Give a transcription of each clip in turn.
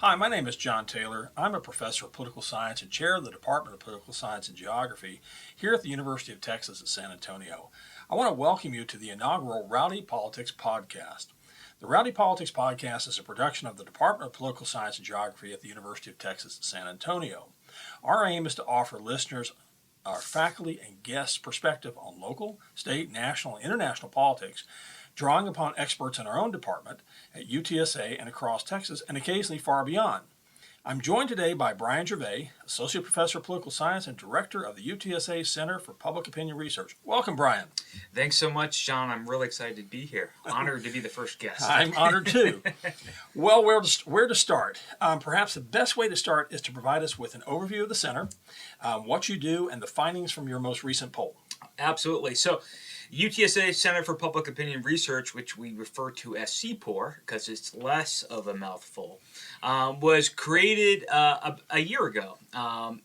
Hi, my name is Jon Taylor. I'm a professor of political science and chair of the Department of Political Science and Geography here at the University of Texas at San Antonio. I want to welcome you to the inaugural Rowdy Politics Podcast. The Rowdy Politics Podcast is a production of the Department of Political Science and Geography at the University of Texas at San Antonio. Our aim is to offer listeners, our faculty, and guests' perspective on local, state, national, and international politics, drawing upon experts in our own department at UTSA and across Texas, and occasionally far beyond. I'm joined today by Bryan Gervais, Associate Professor of Political Science and Director of the UTSA Center for Public Opinion Research. Welcome, Bryan. Thanks so much, John. I'm really excited to be here. Honored to be the first guest. I'm honored too. Well, where to start? Perhaps the best way to start is to provide us with an overview of the center, what you do, and the findings from your most recent poll. Absolutely. So, UTSA Center for Public Opinion Research, which we refer to as CPOR because it's less of a mouthful, was created a year ago, fall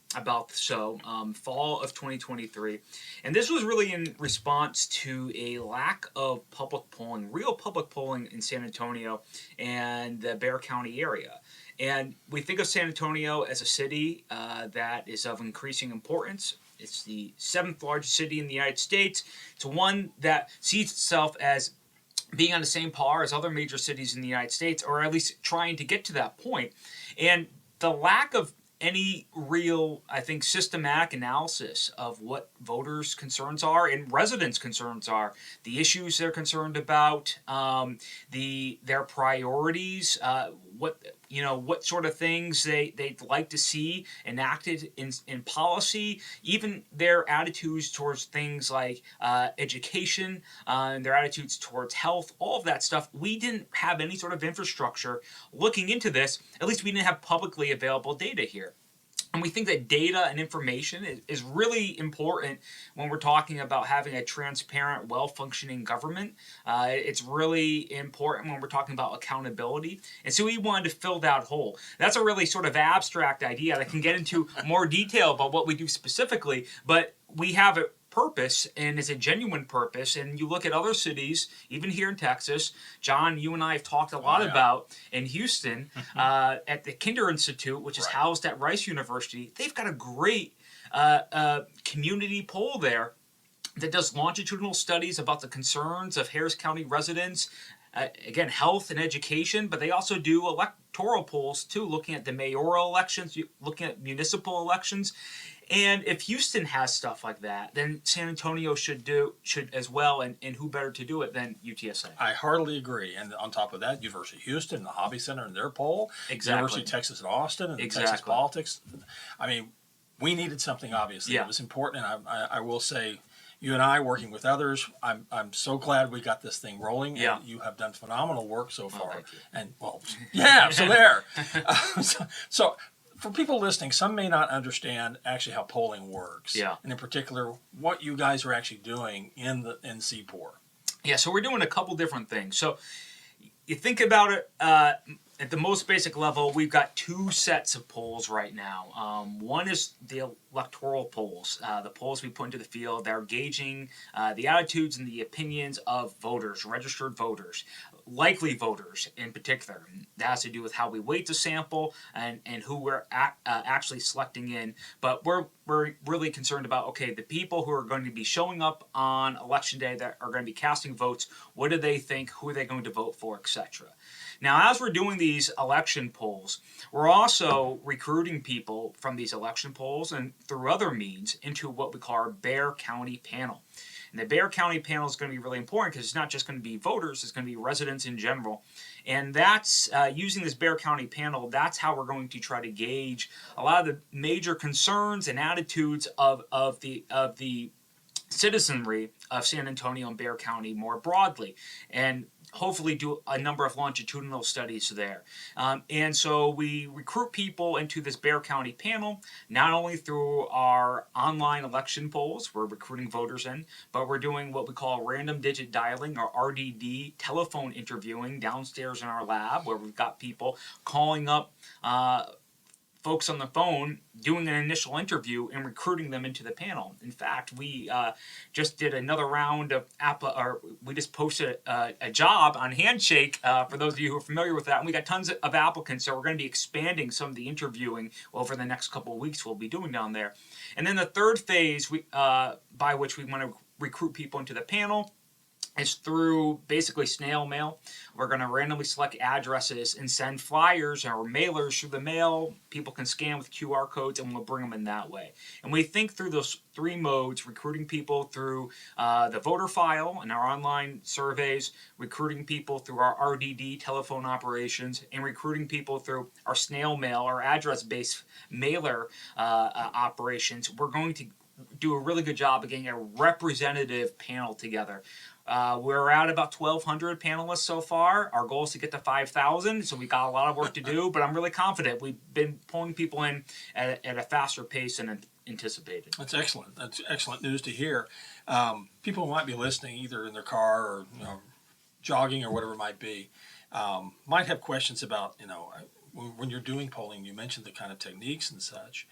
of 2023. And this was really in response to a lack of public polling, real public polling in San Antonio and the Bexar County area. And we think of San Antonio as a city that is of increasing importance. It's the 7th largest city in the United States. It's one that sees itself as being on the same par as other major cities in the United States, or at least trying to get to that point. And the lack of any real, I think, systematic analysis of what voters' concerns are and residents' concerns are, the issues they're concerned about, their priorities, what sort of things they'd like to see enacted in policy, even their attitudes towards things like education, and their attitudes towards health, all of that stuff. We didn't have any sort of infrastructure looking into this. At least we didn't have publicly available data here. And we think that data and information is really important when we're talking about having a transparent, well-functioning government. It's really important when we're talking about accountability. And so we wanted to fill that hole. That's a really sort of abstract idea that can get into more detail about what we do specifically, but we have a purpose, and it's a genuine purpose. And you look at other cities, even here in Texas, John, you and I have talked a lot about in Houston at the Kinder Institute, which is housed at Rice University. They've got a great community poll there that does longitudinal studies about the concerns of Harris County residents, again, health and education, but they also do electoral polls too, looking at the mayoral elections, looking at municipal elections. And if Houston has stuff like that, then San Antonio should as well, and who better to do it than UTSA? I heartily agree. And on top of that, University of Houston, the Hobby Center and their poll, University of Texas at Austin, and Texas Politics. I mean, we needed something, obviously. It was important, and I will say, you and I working with others, I'm so glad we got this thing rolling. Yeah. And you have done phenomenal work so far. Thank you. And, so there. So for people listening, some may not understand actually how polling works. Yeah. And in particular, what you guys are actually doing in CPOR. Yeah, so we're doing a couple different things. So you think about it, at the most basic level, we've got two sets of polls right now. One is the electoral polls, the polls we put into the field. They're gauging the attitudes and the opinions of voters, registered voters, likely voters in particular. That has to do with how we weight the sample and who we're actually selecting in. But we're really concerned about, okay, the people who are going to be showing up on Election Day that are going to be casting votes, what do they think, who are they going to vote for, etc. Now, as we're doing these election polls, we're also recruiting people from these election polls and through other means into what we call our Bexar County panel. And the Bexar County panel is going to be really important because it's not just going to be voters, it's going to be residents in general. And that's, using this Bexar County panel, that's how we're going to try to gauge a lot of the major concerns and attitudes of the citizenry of San Antonio and Bexar County more broadly, and hopefully do a number of longitudinal studies there. And so we recruit people into this Bexar County panel, not only through our online election polls, we're recruiting voters in, but we're doing what we call random digit dialing, or RDD, telephone interviewing downstairs in our lab, where we've got people calling up folks on the phone, doing an initial interview, and recruiting them into the panel. In fact, we just did another round of we just posted a job on Handshake for those of you who are familiar with that, and we got tons of applicants. So we're going to be expanding some of the interviewing over the next couple of weeks. We'll be doing down there, and then the third phase by which we want to recruit people into the panel. It's through basically snail mail. We're going to randomly select addresses and send flyers or mailers through the mail. People can scan with QR codes, and we'll bring them in that way. And we think through those three modes: recruiting people through the voter file and our online surveys, recruiting people through our RDD telephone operations, and recruiting people through our snail mail or address-based mailer operations. We're going to do a really good job of getting a representative panel together. We're at about 1,200 panelists so far. Our goal is to get to 5,000, so we got a lot of work to do, but I'm really confident. We've been pulling people in at a faster pace than anticipated. That's excellent. That's excellent news to hear. People might be listening either in their car or jogging or whatever it might be, might have questions about, when you're doing polling, you mentioned the kind of techniques and such.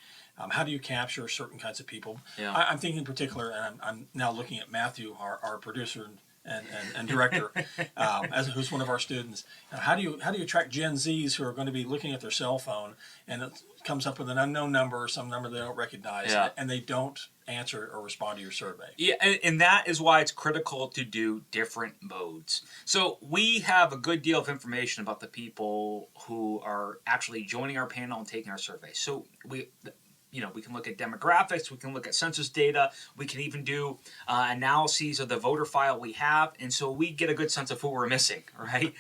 How do you capture certain kinds of people? Yeah. I'm thinking in particular, and I'm now looking at Matthew, our producer and director, who's one of our students. How do you attract Gen Zs who are going to be looking at their cell phone and it comes up with an unknown number or some number they don't recognize, and they don't answer or respond to your survey? Yeah, and that is why it's critical to do different modes. So we have a good deal of information about the people who are actually joining our panel and taking our survey. So we can look at demographics, we can look at census data, we can even do analyses of the voter file we have, and so we get a good sense of who we're missing, right?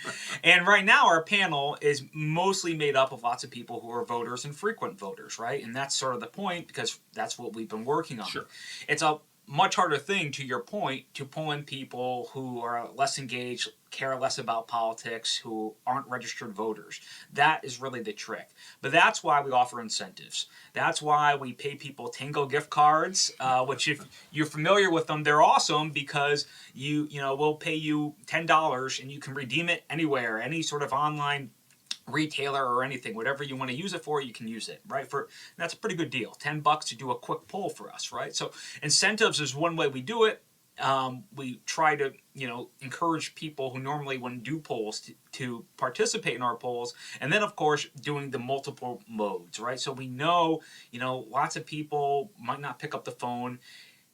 And right now our panel is mostly made up of lots of people who are voters and frequent voters, right? And that's sort of the point, because that's what we've been working on. Sure. It's a much harder thing, to your point, to pull in people who are less engaged, care less about politics, who aren't registered voters. That is really the trick. But that's why we offer incentives. That's why we pay people Tango gift cards, which if you're familiar with them, they're awesome because we'll pay you $10 and you can redeem it anywhere, any sort of online retailer or anything. Whatever you want to use it for, you can use it, right? That's a pretty good deal. $10 to do a quick poll for us, right? So incentives is one way we do it. We try to encourage people who normally wouldn't do polls to participate in our polls, and then of course doing the multiple modes, right? So we know lots of people might not pick up the phone.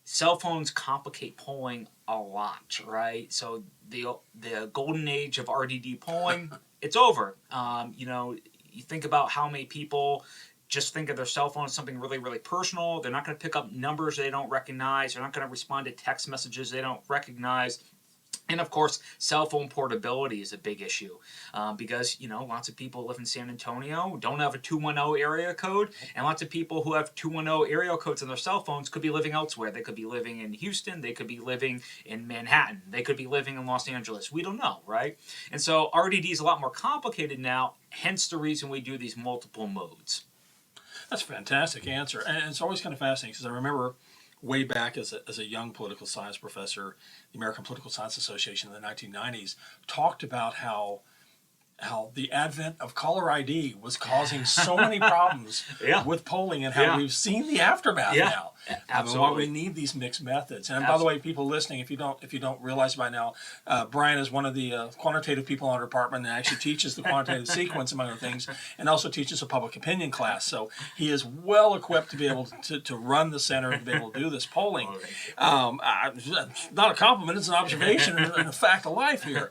Cell phones complicate polling a lot, right? So the golden age of RDD polling, it's over. You think about how many people just think of their cell phone as something really, really personal. They're not going to pick up numbers they don't recognize. They're not going to respond to text messages they don't recognize. And of course, cell phone portability is a big issue because, lots of people live in San Antonio, don't have a 210 area code, and lots of people who have 210 area codes on their cell phones could be living elsewhere. They could be living in Houston, they could be living in Manhattan, they could be living in Los Angeles. We don't know, right? And so RDD is a lot more complicated now, hence the reason we do these multiple modes. That's a fantastic answer. And it's always kind of fascinating because I remember way back as a young political science professor, the American Political Science Association in the 1990s talked about how the advent of caller ID was causing so many problems with polling, and how we've seen the aftermath now. Absolutely. Why we need these mixed methods. And by the way, people listening, if you don't realize by now, Bryan is one of the quantitative people in our department and actually teaches the quantitative sequence, among other things, and also teaches a public opinion class. So he is well equipped to be able to run the center and to be able to do this polling. It's not a compliment; it's an observation and a fact of life here.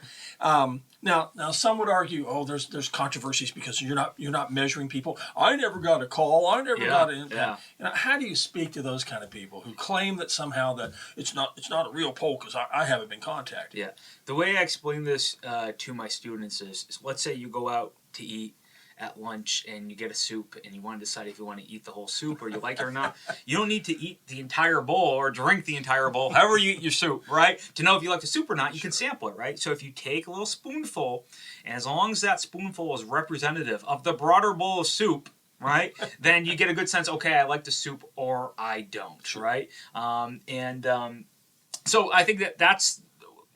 Now, some would argue, there's controversies because you're not measuring people. I never got a call. I never got an impact. How do you speak to those kind of people who claim that somehow that it's not a real poll because I haven't been contacted? Yeah, the way I explain this to my students is let's say you go out to eat at lunch and you get a soup and you want to decide if you want to eat the whole soup or you like it or not. You don't need to eat the entire bowl or drink the entire bowl, however you eat your soup, right? To know if you like the soup or not, you can sample it, right? So if you take a little spoonful, and as long as that spoonful is representative of the broader bowl of soup, right, then you get a good sense, okay, I like the soup or I don't, right? So I think that's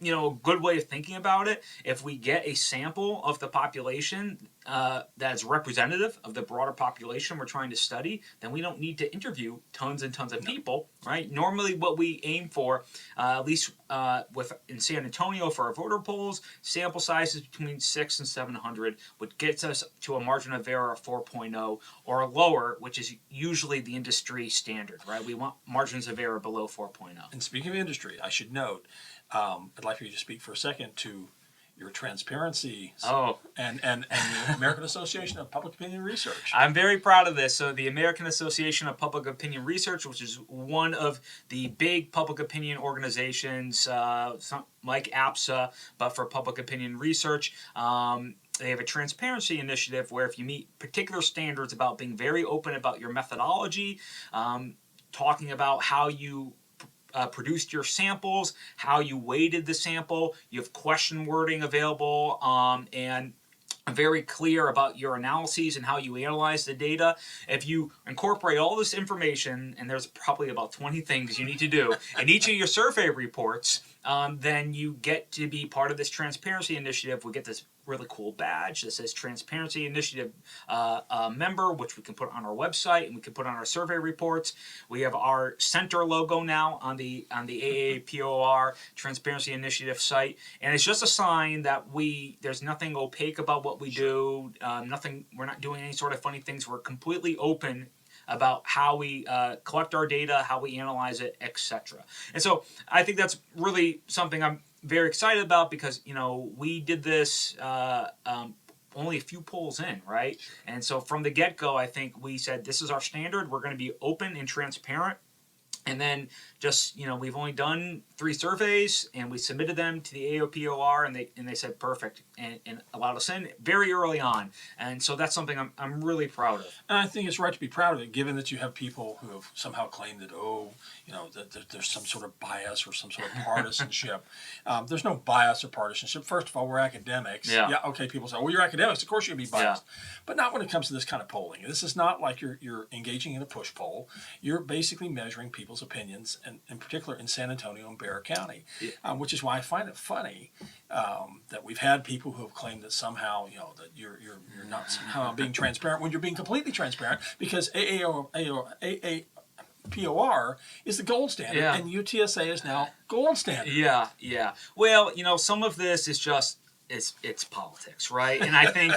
a good way of thinking about it. If we get a sample of the population that's representative of the broader population we're trying to study, then we don't need to interview tons and tons of people, right? Normally, what we aim for, at least in San Antonio for our voter polls, sample sizes between 600 and 700, which gets us to a margin of error of 4.0 or lower, which is usually the industry standard, right? We want margins of error below 4.0. And speaking of industry, I should note, I'd like for you to speak for a second to your transparency and the American Association of Public Opinion Research. I'm very proud of this. So the American Association of Public Opinion Research, which is one of the big public opinion organizations, like APSA, but for public opinion research, they have a transparency initiative where if you meet particular standards about being very open about your methodology, talking about how you produced your samples, how you weighted the sample, you have question wording available, and very clear about your analyses and how you analyze the data. If you incorporate all this information, and there's probably about 20 things you need to do in each of your survey reports, then you get to be part of this transparency initiative. We get this really cool badge that says Transparency Initiative member, which we can put on our website and we can put on our survey reports. We have our center logo now on the AAPOR Transparency Initiative site, and it's just a sign that there's nothing opaque about what we do. We're not doing any sort of funny things. We're completely open about how we collect our data, how we analyze it, etc. And so I think that's really something I'm very excited about because, we did this only a few polls in, right? And so from the get-go, I think we said this is our standard. We're going to be open and transparent. And then just, we've only done 3 surveys and we submitted them to the AOPOR and they said perfect and allowed us in very early on. And so that's something I'm really proud of. And I think it's right to be proud of it, given that you have people who have somehow claimed that, that there's some sort of bias or some sort of partisanship. There's no bias or partisanship. First of all, we're academics. Yeah. Okay, people say, well, you're academics. Of course you're going to be biased. Yeah. But not when it comes to this kind of polling. This is not like you're engaging in a push poll. You're basically measuring people's opinions, and in particular in San Antonio and Bexar County, which is why I find it funny that we've had people who have claimed that somehow, that you're not somehow being transparent when you're being completely transparent, because AAPOR is the gold standard, and UTSA is now gold standard. Yeah. Well, some of this is just it's politics, right? And I think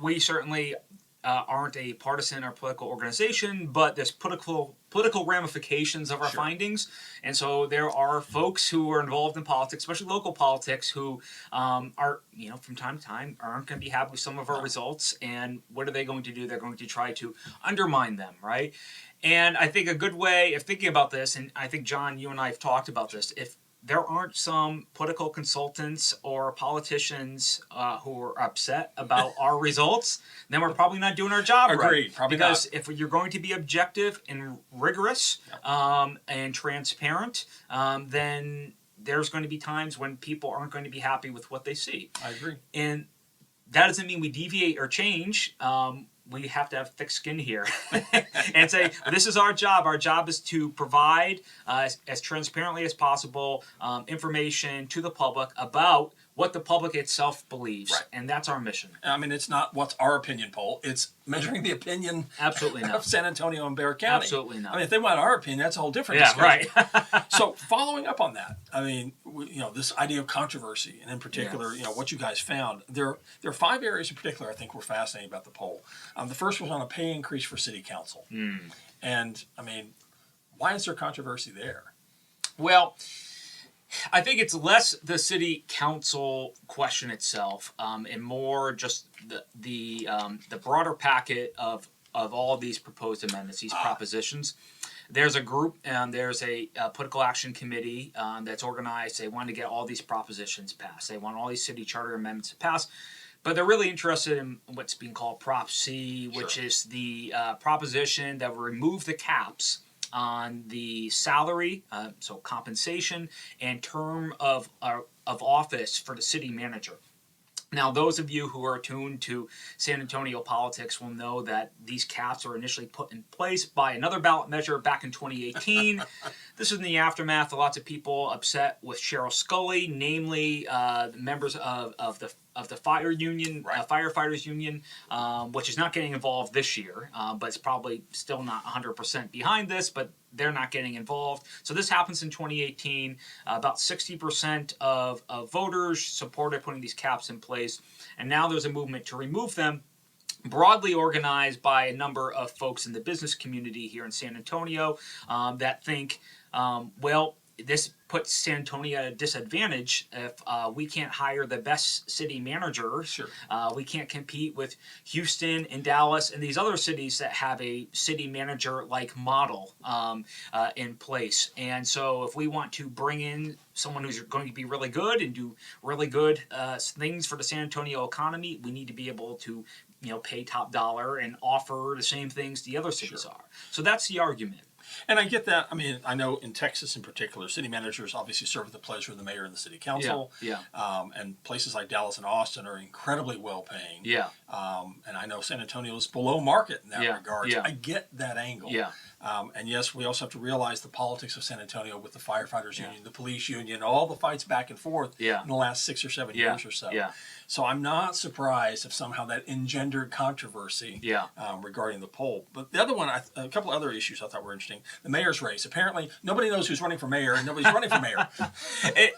we certainly aren't a partisan or political organization, but there's political ramifications of our findings. And so there are folks who are involved in politics, especially local politics, who are, from time to time aren't going to be happy with some of our results. And what are they going to do? They're going to try to undermine them, right? And I think a good way of thinking about this, and I think, John, you and I have talked about this, if there aren't some political consultants or politicians who are upset about our results, then we're probably not doing our job right. Agreed. Probably because not. If you're going to be objective and rigorous and transparent, then there's going to be times when people aren't going to be happy with what they see. I agree. And that doesn't mean we deviate or change. We have to have thick skin here and say, this is our job. Our job is to provide as transparently as possible information to the public about what the public itself believes. Right. And that's our mission. I mean, it's not what's our opinion poll. It's measuring the opinion Absolutely not. of San Antonio and Bexar County. Absolutely not. I mean, if they want our opinion, that's a whole different discussion. Right. So following up on that, I mean, this idea of controversy, and in particular, what you guys found, there are 5 areas in particular I think were fascinating about the poll. The first was on a pay increase for city council. And, I mean, why is there controversy there? Well, I think it's less the city council question itself, and more just the broader packet of all these proposed amendments, these propositions. There's a group and there's a political action committee that's organized. They want to get all these propositions passed. They want all these city charter amendments to pass. But they're really interested in what's being called Prop C, which is the proposition that will remove the caps on the salary, so compensation, and term of office for the city manager. Now, those of you who are attuned to San Antonio politics will know that these caps were initially put in place by another ballot measure back in 2018. This is in the aftermath of lots of people upset with Cheryl Scully, namely members of the the fire union, Right. firefighters union, which is not getting involved this year, but it's probably still not 100% behind this, but they're not getting involved. So this happens in 2018. About 60% of voters supported putting these caps in place, and now there's a movement to remove them, broadly organized by a number of folks in the business community here in San Antonio that think, well, this puts San Antonio at a disadvantage if we can't hire the best city managers. Sure. We can't compete with Houston and Dallas and these other cities that have a city manager-like model in place. And so if we want to bring in someone who's going to be really good and do really good things for the San Antonio economy, we need to be able to pay top dollar and offer the same things the other cities Sure. are. So that's the argument. And I get that. I mean, I know in Texas in particular, city managers obviously serve at the pleasure of the mayor and the city council. Yeah. And places like Dallas and Austin are incredibly well paying. Yeah. And I know San Antonio is below market in that Yeah. regard. Yeah. I get that angle. Yeah. And yes, we also have to realize the politics of San Antonio with the firefighters Yeah. union, the police union, all the fights back and forth Yeah. in the last 6 or 7 Yeah. years or so. Yeah. So I'm not surprised if somehow that engendered controversy Yeah. regarding the poll. But the other one, a couple of other issues I thought were interesting. The mayor's race. Apparently, nobody knows who's running for mayor, and nobody's running for mayor.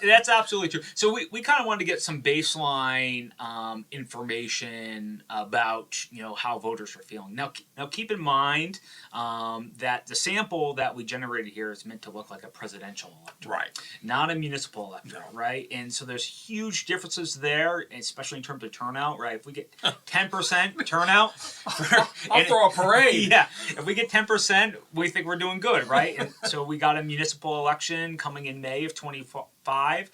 That's absolutely true. So we kind of wanted to get some baseline information about how voters are feeling. Now keep in mind that the sample that we generated here is meant to look like a presidential electorate, Right. not a municipal electorate, No. right? And so there's huge differences there, especially in terms of turnout, right? If we get 10% turnout, I'll throw a parade. Yeah, if we get 10%, we think we're doing good, right? And so we got a municipal election coming in May of 25.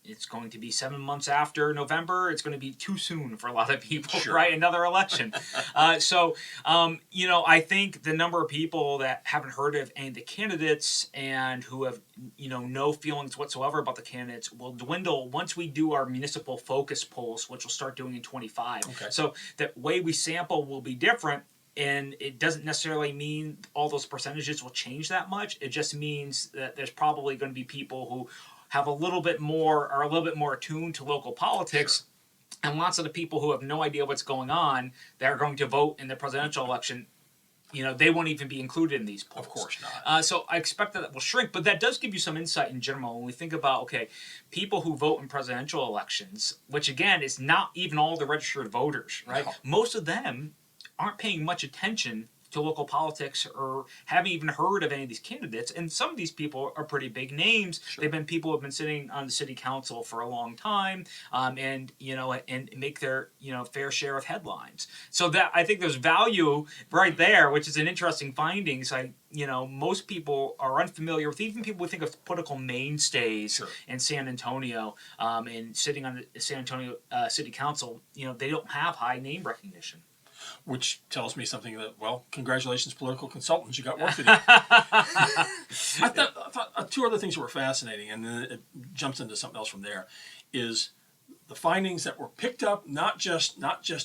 It's going to be 7 months after November. It's going to be too soon for a lot of people, Sure. right? Another election. I think the number of people that haven't heard of any of the candidates and who have, no feelings whatsoever about the candidates will dwindle once we do our municipal focus polls, which we'll start doing in 25. Okay. So the way we sample will be different. And it doesn't necessarily mean all those percentages will change that much. It just means that there's probably going to be people who have are a little bit more attuned to local politics. Sure. And lots of the people who have no idea what's going on that are going to vote in the presidential election, they won't even be included in these polls. Of course not. So I expect that will shrink, but that does give you some insight in general when we think about, people who vote in presidential elections, which again is not even all the registered voters, right? No. Most of them aren't paying much attention to local politics or haven't even heard of any of these candidates. And some of these people are pretty big names. Sure. They've been people who have been sitting on the city council for a long time, and make their fair share of headlines. So that I think there's value right there, which is an interesting finding. So most people are unfamiliar with, even people who think of political mainstays. Sure. In San Antonio, and sitting on the San Antonio City Council, they don't have high name recognition. Which tells me something that, well, congratulations, political consultants, you got work to do. I thought two other things that were fascinating, and then it jumps into something else from there, is the findings that were picked up not just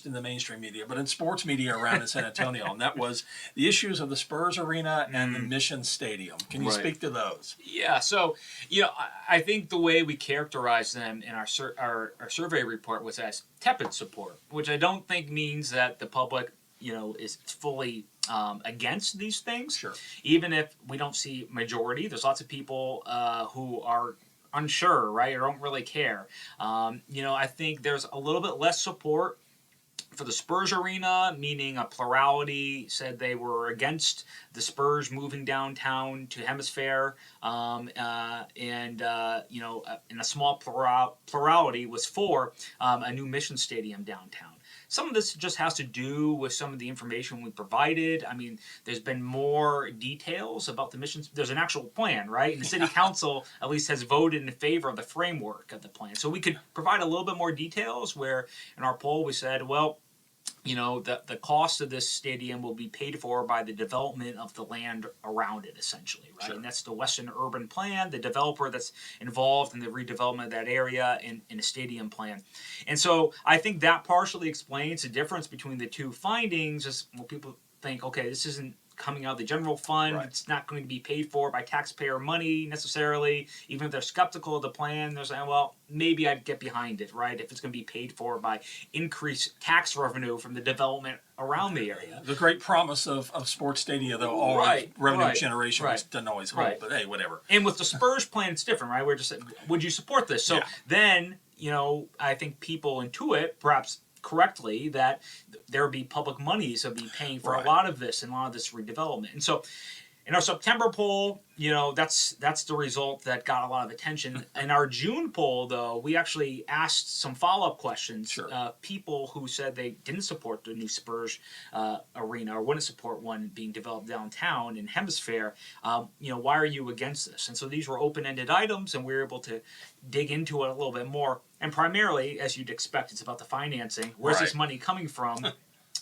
in the mainstream media, but in sports media around in San Antonio, and that was the issues of the Spurs Arena and the Mission Stadium. Can you Right. speak to those? Yeah, so I think the way we characterize them in our survey report was as tepid support, which I don't think means that the public is fully against these things. Sure. Even if we don't see majority, there's lots of people who are unsure, right, or don't really care. I think there's a little bit less support for the Spurs Arena, meaning a plurality said they were against the Spurs moving downtown to Hemisphere, and a small plurality was for a new Mission Stadium downtown. Some of this just has to do with some of the information we provided. I mean, there's been more details about the missions. There's an actual plan, right? And the city council at least has voted in favor of the framework of the plan. So we could provide a little bit more details where in our poll we said, well, the cost of this stadium will be paid for by the development of the land around it, essentially, right? Sure. And that's the Western Urban Plan, the developer that's involved in the redevelopment of that area in a stadium plan. And so I think that partially explains the difference between the two findings, is when people think, okay, this isn't coming out of the general fund. Right. It's not going to be paid for by taxpayer money necessarily. Even if they're skeptical of the plan, they're saying, well, maybe I'd get behind it, right? If it's going to be paid for by increased tax revenue from the development around the area. The great promise of sports stadia, though, always revenue generation doesn't always hold, but hey, whatever. And with the Spurs plan, it's different, right? We're just saying, would you support this? So then, I think people intuit, perhaps correctly, that there would be public monies that would be paying for a lot of this and a lot of this redevelopment. And so in our September poll, that's the result that got a lot of attention. In our June poll, though, we actually asked some follow-up questions. People who said they didn't support the new Spurs arena or wouldn't support one being developed downtown in Hemisphere. Why are you against this? And so these were open-ended items, and we were able to dig into it a little bit more. And primarily, as you'd expect, it's about the financing. Where's this money coming from?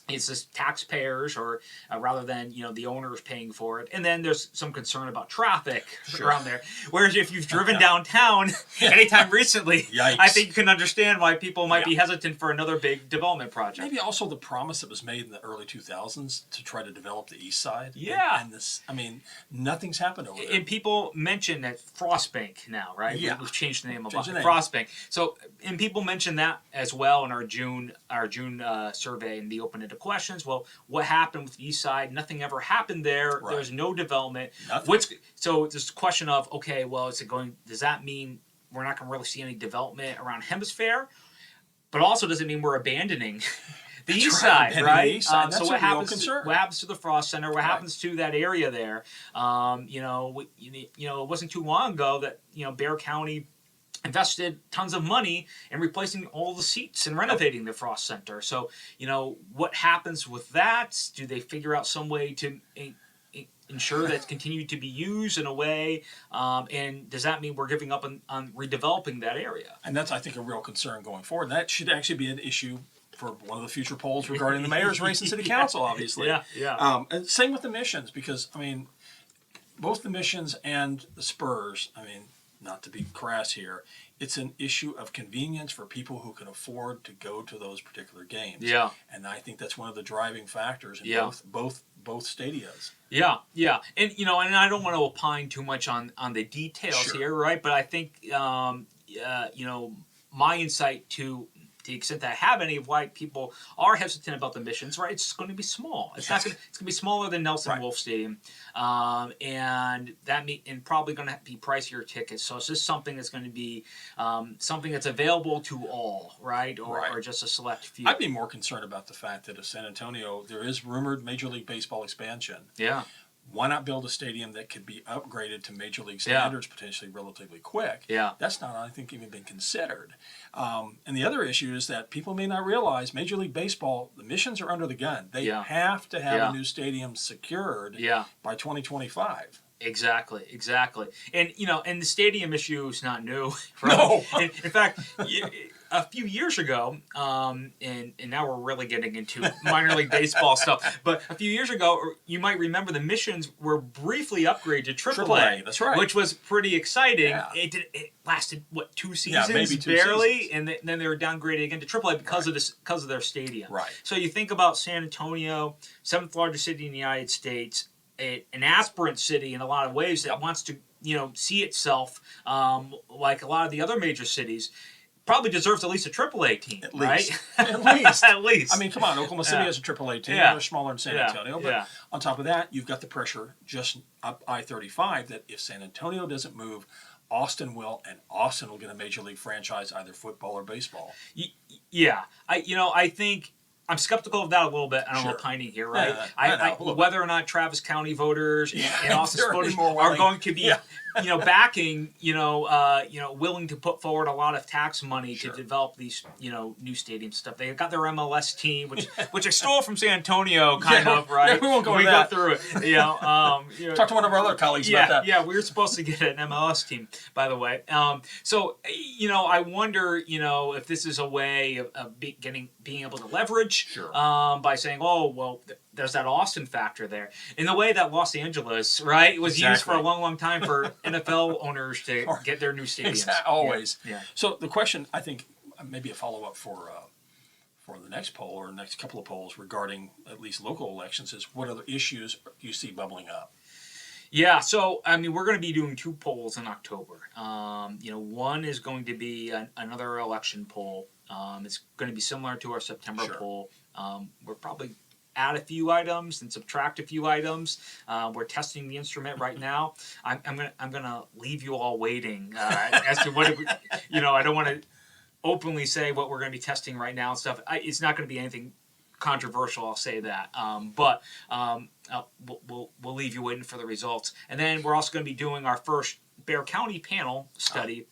It's just taxpayers, or rather than the owners paying for it. And then there's some concern about traffic around there. Whereas if you've driven downtown anytime recently, I think you can understand why people might be hesitant for another big development project. Maybe also the promise that was made in the early 2000s to try to develop the east side. And this, nothing's happened over there. And people mention that Frostbank now, right? Yeah. We've changed the name of Frostbank. So, and people mention that as well in our June survey and the open-ended questions. Well, what happened with the east side? Nothing ever happened there. There's no development. So this question of, okay, well, does that mean we're not going to really see any development around Hemisphere? But also, does it mean we're abandoning the east side, right? So what happens to the Frost Center? What happens to that area there? It wasn't too long ago that Bexar County invested tons of money in replacing all the seats and renovating the Frost Center. So, what happens with that? Do they figure out some way to ensure that it's continued to be used in a way? And does that mean we're giving up on redeveloping that area? And that's, I think, a real concern going forward. And that should actually be an issue for one of the future polls regarding the mayor's race and city council, obviously. And same with the missions, because, both the missions and the Spurs, not to be crass here, it's an issue of convenience for people who can afford to go to those particular games. And I think that's one of the driving factors in both stadias. And and I don't want to opine too much on the details here, right? But I think my insight to the extent that I have any of why people are hesitant about the missions, right? It's going to be small. It's going to be smaller than Nelson Wolff Stadium, and probably going to be pricier tickets. So it's just something that's going to be something that's available to all, right? Or just a select few. I'd be more concerned about the fact that if San Antonio, there is rumored Major League Baseball expansion. Why not build a stadium that could be upgraded to Major League standards potentially relatively quick? That's not, I think, even been considered. And the other issue is that people may not realize Major League Baseball, the missions are under the gun. They have to have a new stadium secured by 2025. Exactly. And, and the stadium issue is not new. Right? No. In fact, a few years ago, and now we're really getting into minor league baseball stuff, but a few years ago, you might remember the missions were briefly upgraded to AAA. That's right. Which was pretty exciting. It lasted, 2 seasons? Maybe 2 barely, seasons. And then they were downgraded again to AAA because of their stadium. Right. So you think about San Antonio, 7th largest city in the United States, an aspirant city in a lot of ways that wants to, see itself like a lot of the other major cities. Probably deserves at least a AAA team, right? At least. Come on, Oklahoma City has a AAA team. They're smaller than San Antonio. But on top of that, you've got the pressure just up I-35 that if San Antonio doesn't move, Austin will, and Austin will get a major league franchise, either football or baseball. I think I'm skeptical of that a little bit. I don't know, pining here, right? Whether or not Travis County voters and Austin voters are going to be, backing, willing to put forward a lot of tax money to develop these, new stadium stuff. They've got their MLS team, which I stole from San Antonio, kind of, right? We won't go go through it. Talk to one of our other colleagues about that. Yeah, we were supposed to get an MLS team, by the way. So, I wonder, if this is a way of being able to leverage by saying, there's that Austin factor there. In the way that Los Angeles, right, was used for a long, long time for NFL owners to get their new stadiums. Always. So the question, I think, maybe a follow-up for for the next poll or next couple of polls regarding at least local elections is what other issues you see bubbling up? Yeah, so I mean, we're going to be doing 2 polls in October. One is going to be another election poll. It's going to be similar to our September Sure. poll. We're probably add a few items and subtract a few items. We're testing the instrument right now. I'm gonna leave you all waiting as to what I don't want to openly say what we're going to be testing right now and stuff. It's not going to be anything controversial, I'll say that. But we'll leave you waiting for the results. And then we're also going to be doing our first Bexar County panel study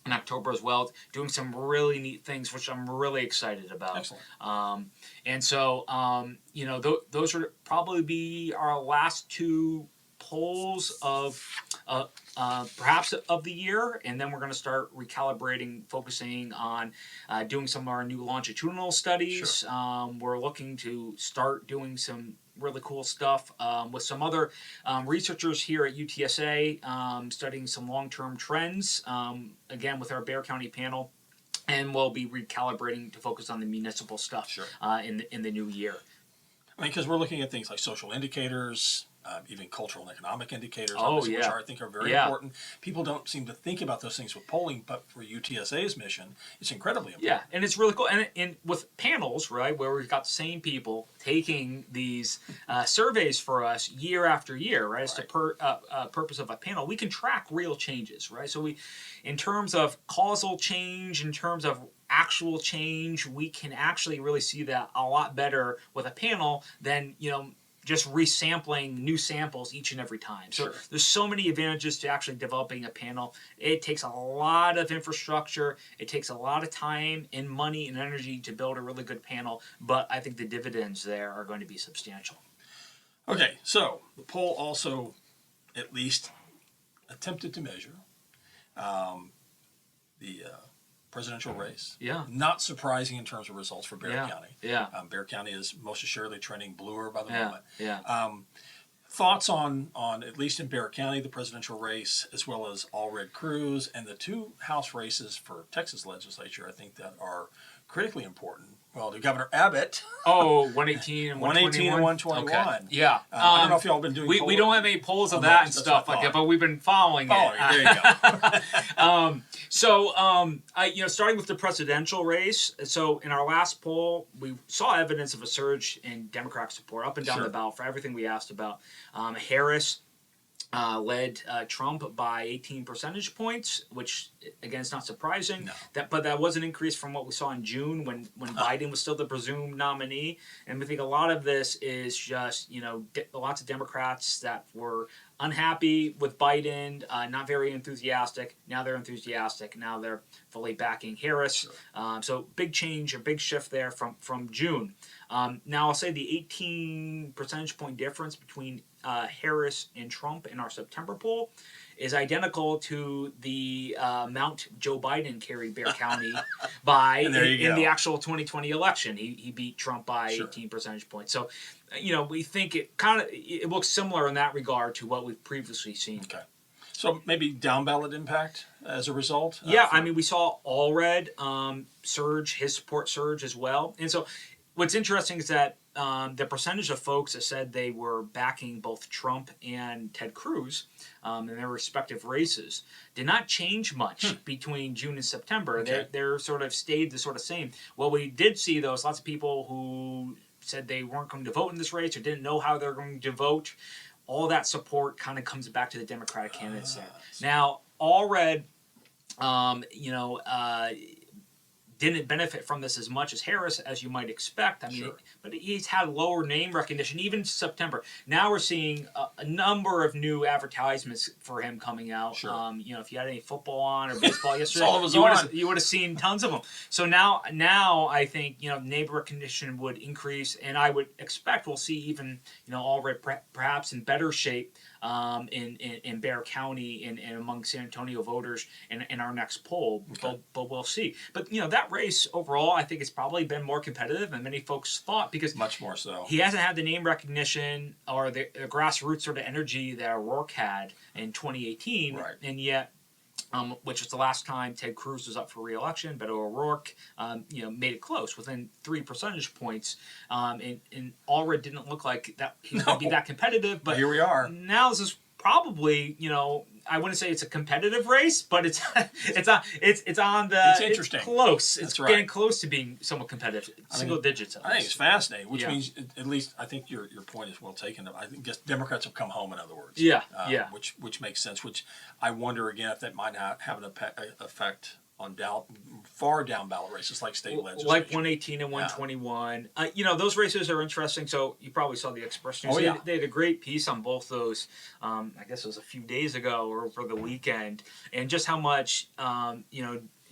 in October as well, doing some really neat things, which I'm really excited about. Excellent. And so, those are probably be our last 2 polls of perhaps of the year, and then we're going to start recalibrating, focusing on doing some of our new longitudinal studies. Sure. We're looking to start doing some really cool stuff with some other researchers here at UTSA, studying some long-term trends, again with our Bexar County panel, and we'll be recalibrating to focus on the municipal stuff. Sure. In the new year. I mean, because we're looking at things like social indicators, even cultural and economic indicators, Oh, which yeah. I think are very Yeah. important. People don't seem to think about those things with polling, but for UTSA's mission, it's incredibly important. Yeah, and it's really cool. And with panels, right, where we've got the same people taking these surveys for us year after year, right? It's the purpose of a panel. We can track real changes, right? So in terms of causal change, in terms of actual change, we can actually really see that a lot better with a panel than, just resampling new samples each and every time. So Sure. there's so many advantages to actually developing a panel. It takes a lot of infrastructure. It takes a lot of time and money and energy to build a really good panel, but I think the dividends there are going to be substantial. Okay, so the poll also at least attempted to measure the presidential race. Yeah. Not surprising in terms of results for Bexar County. Yeah. Bexar County is most assuredly trending bluer by the Yeah. moment. Yeah. Thoughts on at least in Bexar County, the presidential race, as well as All Red Crews and the 2 House races for Texas legislature, I think that are critically important. Well, to Governor Abbott. Oh, 118 and 118 and 121. Okay. Yeah. I don't know if y'all have been doing we don't have any polls of that and stuff like that, but we've been following it. There you go. Starting with the presidential race. So in our last poll, we saw evidence of a surge in Democratic support up and down the ballot for everything we asked about. Harris led Trump by 18 percentage points, which again is not surprising. No. But that was an increase from what we saw in June when Biden was still the presumed nominee. And we think a lot of this is just lots of Democrats that were unhappy with Biden, not very enthusiastic. Now they're enthusiastic. Now they're fully backing Harris. Sure. So big change or big shift there from June. Now I'll say the 18 percentage point difference between Harris and Trump in our September poll is identical to the amount Joe Biden carried Bexar County by in the actual 2020 election. He beat Trump by 18 percentage points. So, we think it looks similar in that regard to what we've previously seen. Okay. So maybe down ballot impact as a result? Yeah, we saw All Red surge, his support surge as well. And so what's interesting is that the percentage of folks that said they were backing both Trump and Ted Cruz in their respective races did not change much between June and September. Okay. They're sort of stayed the sort of same. What we did see, though, is lots of people who said they weren't going to vote in this race or didn't know how they're going to vote. All that support kind of comes back to the Democratic candidates there. Now, All Red, didn't benefit from this as much as Harris, as you might expect. But he's had lower name recognition, even September. Now we're seeing a number of new advertisements for him coming out. Sure. If you had any football on or baseball yesterday, you would have seen tons of them. So now I think name recognition would increase, and I would expect we'll see even All Red perhaps in better shape in Bexar County and among San Antonio voters in our next poll. Okay. But we'll see. But that race overall, I think it's probably been more competitive than many folks thought, because much more so. He hasn't had the name recognition or the grassroots sort of energy that O'Rourke had in 2018, right. and yet which was the last time Ted Cruz was up for re-election. Beto O'Rourke, made it close within 3 percentage points, and Allred didn't look like that he was going to be that competitive. But here we are. Now this is probably, I wouldn't say it's a competitive race, but it's on the. It's interesting. It's close. That's It's right. getting close to being somewhat competitive. Single digits. I think it's fascinating, which Yeah. means at least I think your point is well taken. I think guess Democrats have come home, in other words. Yeah. Which makes sense. Which I wonder again if that might not have an effect on far down ballot races like state legislature. Like 118 and 121. Those races are interesting. So you probably saw the Express News. Oh, yeah. They had a great piece on both those, I guess it was a few days ago or over the weekend, and just how much,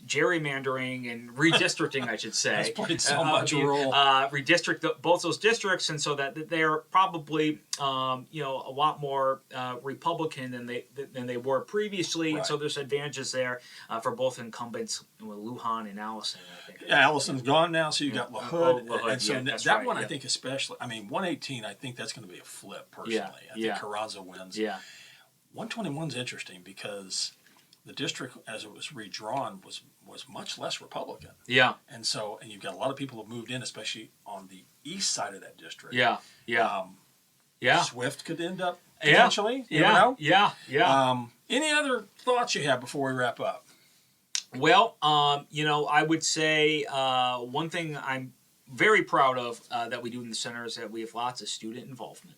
gerrymandering and redistricting, I should say. That's played so much a role. Redistrict both those districts, and so that they're probably a lot more Republican than they were previously, Right. and so there's advantages there for both incumbents, with Lujan and Allison. I think. Yeah, Allison's gone now, so you got LaHood. LaHood, And so yeah, that's that right, one, yeah. I think especially, 118, I think that's going to be a flip, personally. I think Carranza wins. Yeah. 121's interesting because the district, as it was redrawn, was much less Republican. Yeah. And you've got a lot of people who moved in, especially on the east side of that district. Yeah. Yeah. Swift could end up potentially. You never know. Yeah. Any other thoughts you have before we wrap up? Well, I would say one thing I'm very proud of that we do in the center is that we have lots of student involvement.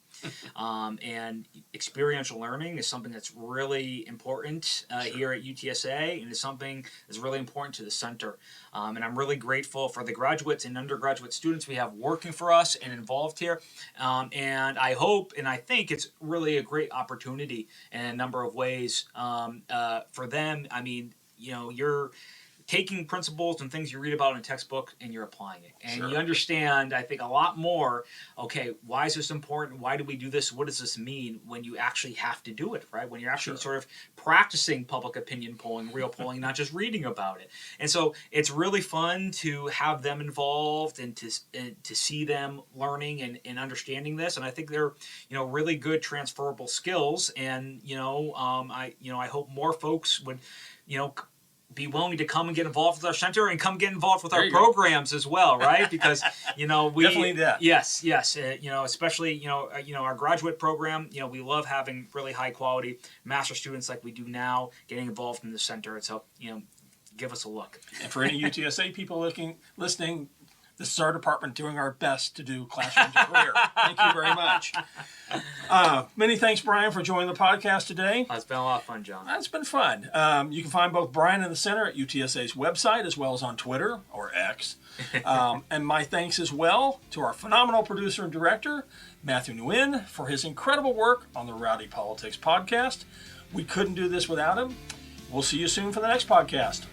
And experiential learning is something that's really important here at UTSA, and is something that's really important to the center. And I'm really grateful for the graduates and undergraduate students we have working for us and involved here. And I hope and I think it's really a great opportunity in a number of ways for them. I mean, you're taking principles and things you read about in a textbook and you're applying it. And you understand, I think, a lot more, okay, why is this important? Why do we do this? What does this mean when you actually have to do it, right? When you're actually sort of practicing public opinion polling, real polling, not just reading about it. And so it's really fun to have them involved and to see them learning and understanding this. And I think they're, really good transferable skills. And, I hope more folks would, be willing to come and get involved with our center and come get involved with our programs as well, right? Because we definitely that. Yes, especially our graduate program. We love having really high quality master students like we do now getting involved in the center. And so give us a look. And for any UTSA people listening, this is our department doing our best to do classroom to career. Thank you very much. Many thanks, Bryan, for joining the podcast today. It's been a lot of fun, John. It's been fun. You can find both Bryan and the Center at UTSA's website as well as on Twitter, or X. And my thanks as well to our phenomenal producer and director, Matthew Nguyen, for his incredible work on the Rowdy Politics podcast. We couldn't do this without him. We'll see you soon for the next podcast.